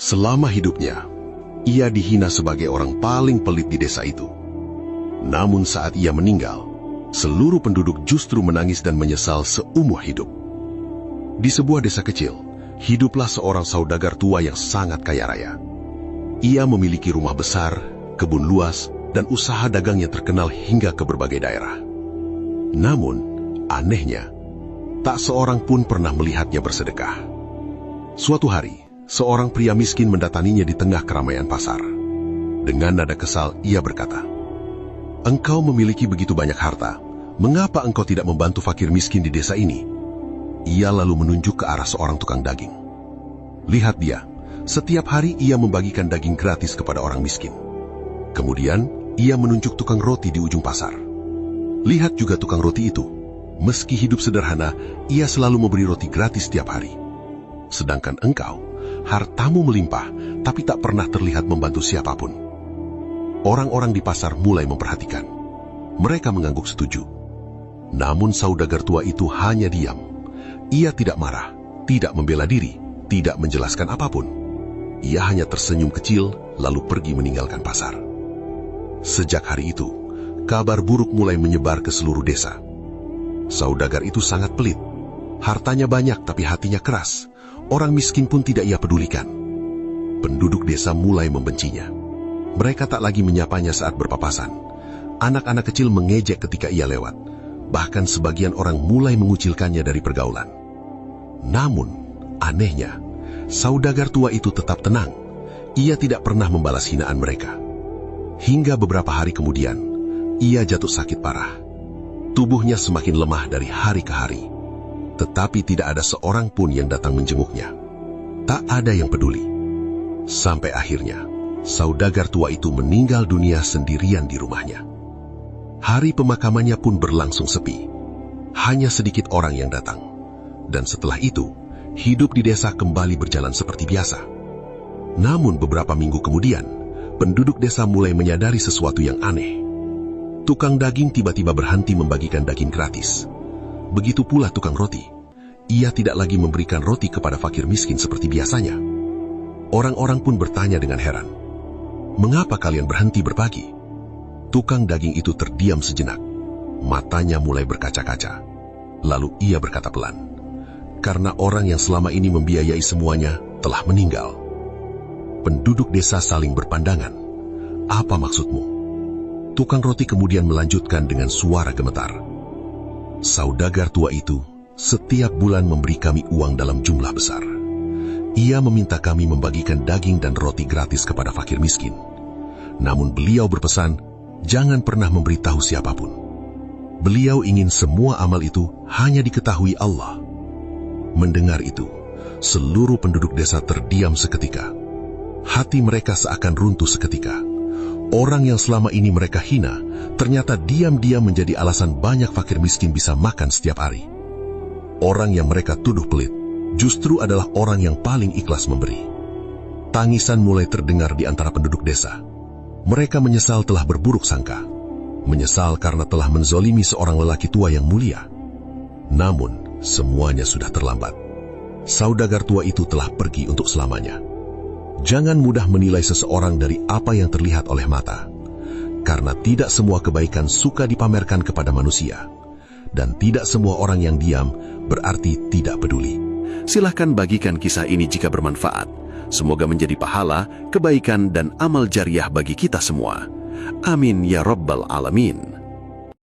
Selama hidupnya, ia dihina sebagai orang paling pelit di desa itu. Namun saat ia meninggal, seluruh penduduk justru menangis dan menyesal seumur hidup. Di sebuah desa kecil, hiduplah seorang saudagar tua yang sangat kaya raya. Ia memiliki rumah besar, kebun luas, dan usaha dagang yang terkenal hingga ke berbagai daerah. Namun, anehnya, tak seorang pun pernah melihatnya bersedekah. Suatu hari, seorang pria miskin mendatanginya di tengah keramaian pasar. Dengan nada kesal, ia berkata, "Engkau memiliki begitu banyak harta, mengapa engkau tidak membantu fakir miskin di desa ini?" Ia lalu menunjuk ke arah seorang tukang daging. Lihat dia, setiap hari ia membagikan daging gratis kepada orang miskin. Kemudian, ia menunjuk tukang roti di ujung pasar. Lihat juga tukang roti itu. Meski hidup sederhana, ia selalu memberi roti gratis setiap hari. Sedangkan engkau, hartamu melimpah, tapi tak pernah terlihat membantu siapapun. Orang-orang di pasar mulai memperhatikan. Mereka mengangguk setuju. Namun saudagar tua itu hanya diam. Ia tidak marah, tidak membela diri, tidak menjelaskan apapun. Ia hanya tersenyum kecil, lalu pergi meninggalkan pasar. Sejak hari itu, kabar buruk mulai menyebar ke seluruh desa. Saudagar itu sangat pelit. Hartanya banyak tapi hatinya keras. Orang miskin pun tidak ia pedulikan. Penduduk desa mulai membencinya. Mereka tak lagi menyapanya saat berpapasan. Anak-anak kecil mengejek ketika ia lewat. Bahkan sebagian orang mulai mengucilkannya dari pergaulan. Namun, anehnya, saudagar tua itu tetap tenang. Ia tidak pernah membalas hinaan mereka. Hingga beberapa hari kemudian, ia jatuh sakit parah. Tubuhnya semakin lemah dari hari ke hari. Tetapi tidak ada seorang pun yang datang menjenguknya. Tak ada yang peduli. Sampai akhirnya, saudagar tua itu meninggal dunia sendirian di rumahnya. Hari pemakamannya pun berlangsung sepi. Hanya sedikit orang yang datang. Dan setelah itu, hidup di desa kembali berjalan seperti biasa. Namun beberapa minggu kemudian, penduduk desa mulai menyadari sesuatu yang aneh. Tukang daging tiba-tiba berhenti membagikan daging gratis. Begitu pula tukang roti. Ia tidak lagi memberikan roti kepada fakir miskin seperti biasanya. Orang-orang pun bertanya dengan heran, "Mengapa kalian berhenti berbagi?" Tukang daging itu terdiam sejenak. Matanya mulai berkaca-kaca. Lalu ia berkata pelan, "Karena orang yang selama ini membiayai semuanya telah meninggal." Penduduk desa saling berpandangan. "Apa maksudmu?" Tukang roti kemudian melanjutkan dengan suara gemetar, "Saudagar tua itu setiap bulan memberi kami uang dalam jumlah besar. Ia meminta kami membagikan daging dan roti gratis kepada fakir miskin. Namun beliau berpesan, jangan pernah memberitahu siapapun. Beliau ingin semua amal itu hanya diketahui Allah." Mendengar itu, seluruh penduduk desa terdiam seketika. Hati mereka seakan runtuh seketika. Orang yang selama ini mereka hina, ternyata diam-diam menjadi alasan banyak fakir miskin bisa makan setiap hari. Orang yang mereka tuduh pelit, justru adalah orang yang paling ikhlas memberi. Tangisan mulai terdengar di antara penduduk desa. Mereka menyesal telah berburuk sangka. Menyesal karena telah menzolimi seorang lelaki tua yang mulia. Namun, semuanya sudah terlambat. Saudagar tua itu telah pergi untuk selamanya. Jangan mudah menilai seseorang dari apa yang terlihat oleh mata. Karena tidak semua kebaikan suka dipamerkan kepada manusia. Dan tidak semua orang yang diam berarti tidak peduli. Silahkan bagikan kisah ini jika bermanfaat. Semoga menjadi pahala, kebaikan, dan amal jariah bagi kita semua. Amin ya Rabbal Alamin.